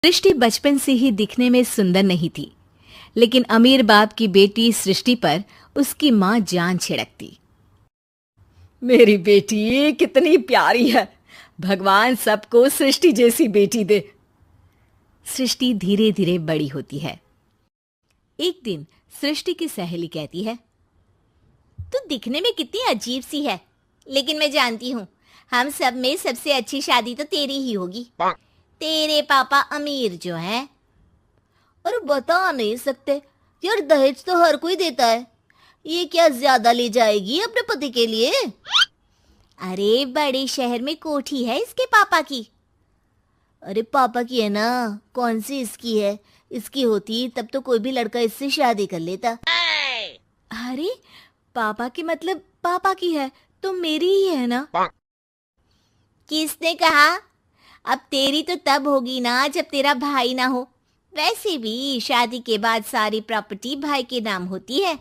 सृष्टि बचपन से ही दिखने में सुंदर नहीं थी, लेकिन अमीर बाप की बेटी सृष्टि पर उसकी माँ जान छिड़कती। मेरी बेटी कितनी प्यारी है, भगवान सबको सृष्टि जैसी बेटी दे। सृष्टि धीरे धीरे बड़ी होती है। एक दिन सृष्टि की सहेली कहती है, तू दिखने में कितनी अजीब सी है, लेकिन मैं जानती हूँ हम सब में सबसे अच्छी शादी तो तेरी ही होगी। तेरे पापा अमीर जो हैं। और बता नहीं सकते यार, दहेज तो हर कोई देता है, ये क्या ज्यादा ले जाएगी अपने पति के लिए? अरे बड़े शहर में कोठी है इसके पापा की। अरे पापा की है ना, कौन सी इसकी है? इसकी होती तब तो कोई भी लड़का इससे शादी कर लेता। अरे पापा की मतलब पापा की है तो मेरी ही है ना? किसने कहा? अब तेरी तो तब होगी ना जब तेरा भाई ना हो। वैसे भी शादी के बाद सारी प्रॉपर्टी भाई के नाम होती है।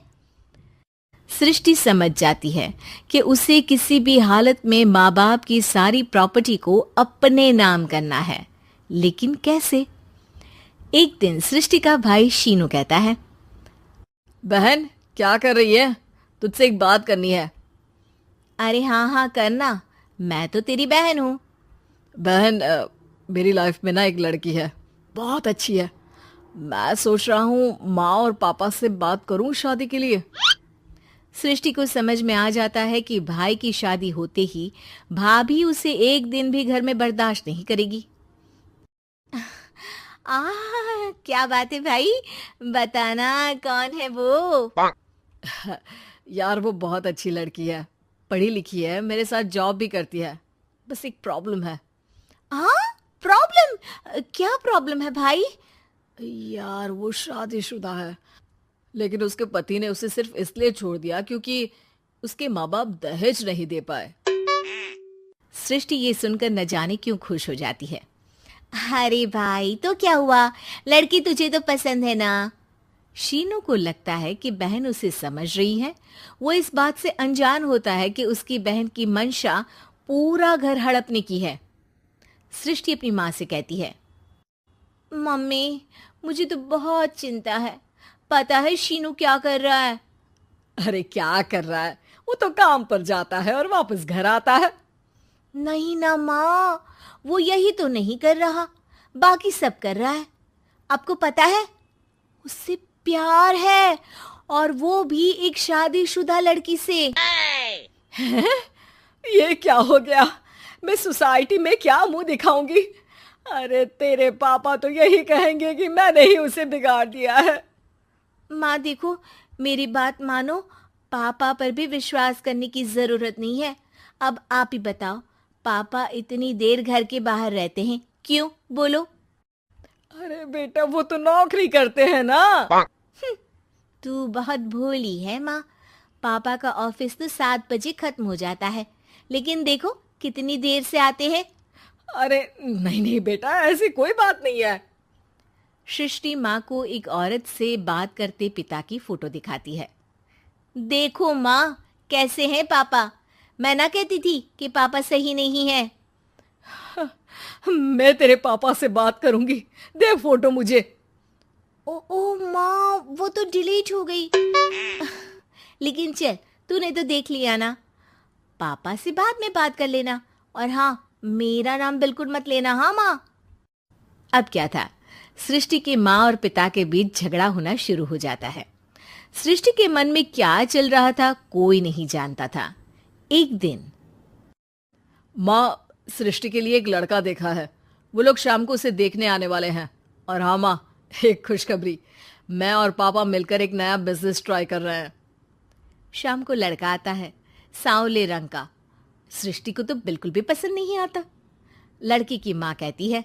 सृष्टि समझ जाती है कि उसे किसी भी हालत में माँ बाप की सारी प्रॉपर्टी को अपने नाम करना है, लेकिन कैसे? एक दिन सृष्टि का भाई शीनू कहता है, बहन क्या कर रही है? तुझसे एक बात करनी है। अरे हाँ करना, मैं तो तेरी बहन हूँ। बहन मेरी लाइफ में ना एक लड़की है, बहुत अच्छी है। मैं सोच रहा हूँ माँ और पापा से बात करूँ शादी के लिए। सृष्टि को समझ में आ जाता है कि भाई की शादी होते ही भाभी उसे एक दिन भी घर में बर्दाश्त नहीं करेगी। क्या बात है भाई, बताना कौन है वो? यार वो बहुत अच्छी लड़की है, पढ़ी लिखी है, मेरे साथ जॉब भी करती है। बस एक प्रॉब्लम है। प्रॉब्लम? क्या प्रॉब्लम है भाई? यार वो शादीशुदा है, लेकिन उसके पति ने उसे सिर्फ इसलिए छोड़ दिया क्योंकि उसके माँ बाप दहेज नहीं दे पाए। सृष्टि ये सुनकर न जाने क्यों खुश हो जाती है। अरे भाई तो क्या हुआ, लड़की तुझे तो पसंद है ना? शीनू को लगता है कि बहन उसे समझ रही है। वो इस बात से अनजान होता है कि उसकी बहन की मंशा पूरा घर हड़पने की है। सृष्टि अपनी माँ से कहती है, मम्मी मुझे तो बहुत चिंता है। पता है शीनू क्या कर रहा है? अरे क्या कर रहा है? वो तो काम पर जाता है और वापस घर आता है। नहीं ना माँ, वो यही तो नहीं कर रहा, बाकी सब कर रहा है। आपको पता है उससे प्यार है, और वो भी एक शादीशुदा लड़की से। ये क्या हो गया? मैं सोसाइटी में क्या मुंह दिखाऊंगी? अरे तेरे पापा तो यही कहेंगे कि मैंने ही उसे बिगाड़ दिया है। माँ देखो, मेरी बात मानो, पापा पर भी विश्वास करने की जरूरत नहीं है। अब आप ही बताओ, पापा इतनी देर घर के बाहर रहते हैं क्यों? बोलो। अरे बेटा वो तो नौकरी करते हैं ना। तू बहुत भोली है माँ। पापा का ऑफिस तो 7 बजे खत्म हो जाता है, लेकिन देखो कितनी देर से आते हैं। अरे नहीं बेटा, ऐसी कोई बात नहीं है। सृष्टि माँ को एक औरत से बात करते पिता की फोटो दिखाती है। देखो माँ, कैसे हैं पापा? मैं ना कहती थी कि पापा सही नहीं है। मैं तेरे पापा से बात करूंगी, दे फोटो मुझे। ओ माँ, वो तो डिलीट हो गई। लेकिन चल, तूने तो देख लिया ना। पापा से बाद में बात कर लेना, और हाँ, मेरा नाम बिल्कुल मत लेना। हाँ माँ। अब क्या था, सृष्टि के माँ और पिता के बीच झगड़ा होना शुरू हो जाता है। सृष्टि के मन में क्या चल रहा था कोई नहीं जानता था। एक दिन, माँ सृष्टि के लिए एक लड़का देखा है, वो लोग शाम को उसे देखने आने वाले हैं। और हाँ माँ, एक खुशखबरी, मैं और पापा मिलकर एक नया बिजनेस ट्राई कर रहे हैं। शाम को लड़का आता है, सांवले रंग का। सृष्टि को तो बिल्कुल भी पसंद नहीं आता। लड़की की माँ कहती है,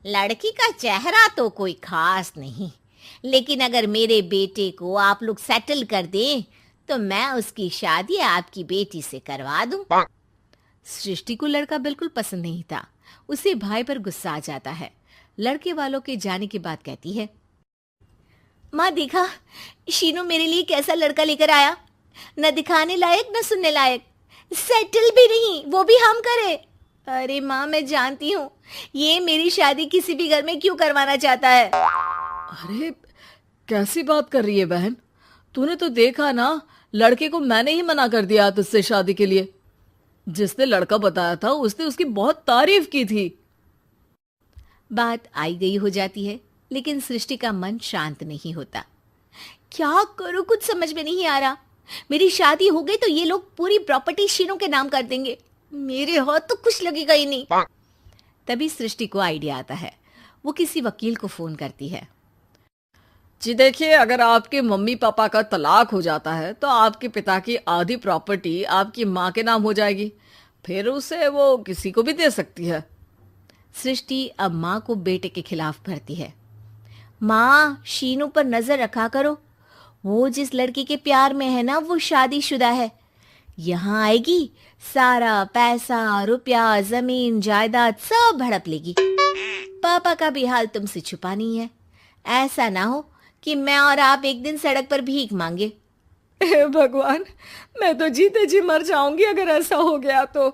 लड़की का चेहरा तो कोई खास नहीं, लेकिन अगर मेरे बेटे को आप लोग सेटल कर दें तो मैं उसकी शादी आपकी बेटी से करवा दूं। सृष्टि को लड़का बिल्कुल पसंद नहीं था। उसे भाई पर गुस्सा आ जाता है। लड़के वालों के जाने के बाद कहती है, माँ देखा, शीनू मेरे लिए कैसा लड़का लेकर आया, न दिखाने लायक न सुनने लायक, सेटल भी नहीं, वो भी हम करे। अरे माँ, मैं जानती हूँ ये मेरी शादी किसी भी घर में क्यों करवाना चाहता है। अरे कैसी बात कर रही है बहन? तूने तो देखा ना, लड़के को मैंने ही मना कर दिया तुझसे शादी के लिए। जिसने लड़का बताया था उसने उसकी बहुत तारीफ की थी। बात आई गई हो जाती है, लेकिन सृष्टि का मन शांत नहीं होता। क्या करूं, कुछ समझ में नहीं आ रहा। मेरी शादी हो गई तो ये लोग पूरी प्रॉपर्टी शीनू के नाम कर देंगे, मेरे हाथ तो कुछ लगेगा ही नहीं। तभी सृष्टि को आइडिया आता है। वो किसी वकील को फोन करती है। जी देखिए, अगर आपके मम्मी पापा का तलाक हो जाता है तो आपके पिता की आधी प्रॉपर्टी आपकी माँ के नाम हो जाएगी, फिर उसे वो किसी को भी दे सकती है। सृष्टि अब माँ को बेटे के खिलाफ भरती है। माँ, शीनू पर नजर रखा करो, वो जिस लड़की के प्यार में है ना वो शादीशुदा है। यहाँ आएगी, सारा पैसा रुपया जमीन जायदाद सब हड़प लेगी। पापा का भी हाल तुमसे छुपा नहीं है। ऐसा ना हो कि मैं और आप एक दिन सड़क पर भीख मांगे। हे भगवान, मैं तो जीते जी मर जाऊंगी अगर ऐसा हो गया तो।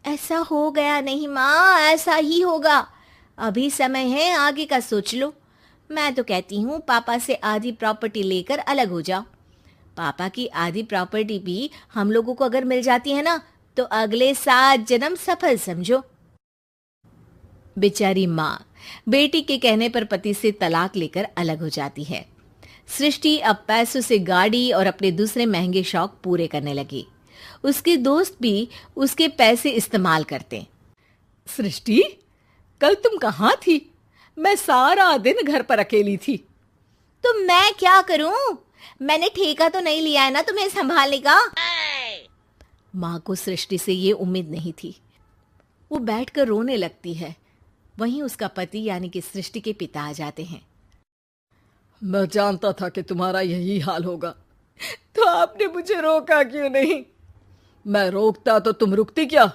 ऐसा हो गया नहीं माँ, ऐसा ही होगा। अभी समय है, आगे का सोच लो। मैं तो कहती हूँ पापा से आधी प्रॉपर्टी लेकर अलग हो जाओ। पापा की आधी प्रॉपर्टी भी हम लोगों को अगर मिल जाती है ना, तो अगले 7 जन्म सफल समझो। बेचारी माँ बेटी के कहने पर पति से तलाक लेकर अलग हो जाती है। सृष्टि अब पैसों से गाड़ी और अपने दूसरे महंगे शौक पूरे करने लगी। उसके दोस्त भी उसके पैसे इस्तेमाल करते। सृष्टि, कल तुम कहाँ थी? मैं सारा दिन घर पर अकेली थी। तो मैं क्या करूं? मैंने ठेका तो नहीं लिया है ना तुम्हें संभालने का। माँ को सृष्टि से ये उम्मीद नहीं थी। वो बैठकर रोने लगती है। वहीं उसका पति यानी कि सृष्टि के पिता आ जाते हैं। मैं जानता था कि तुम्हारा यही हाल होगा, तो आपने मुझे रोका क्यों नहीं? मैं रोकता तो तुम रुकती क्या?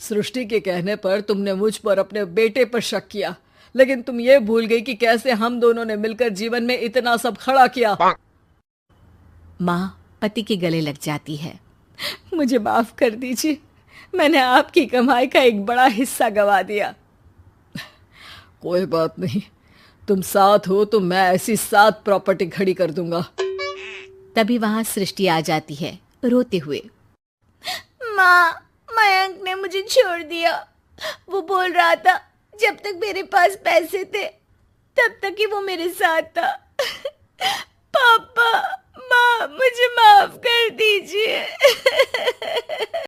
सृष्टि के कहने पर तुमने मुझ पर अपने बेटे पर शक किया, लेकिन तुम ये भूल गई कि कैसे हम दोनों ने मिलकर जीवन में इतना सब खड़ा किया। माँ पति के गले लग जाती है। मुझे माफ कर दीजिए, मैंने आपकी कमाई का एक बड़ा हिस्सा गवा दिया। कोई बात नहीं, तुम साथ हो तो मैं ऐसी 7 प्रॉपर्टी खड़ी कर दूंगा। तभी वहां सृष्टि आ जाती है रोते हुए। माँ, मयंक ने मुझे छोड़ दिया। वो बोल रहा था जब तक मेरे पास पैसे थे तब तक ही वो मेरे साथ था। पापा, माँ, मुझे माफ कर दीजिए।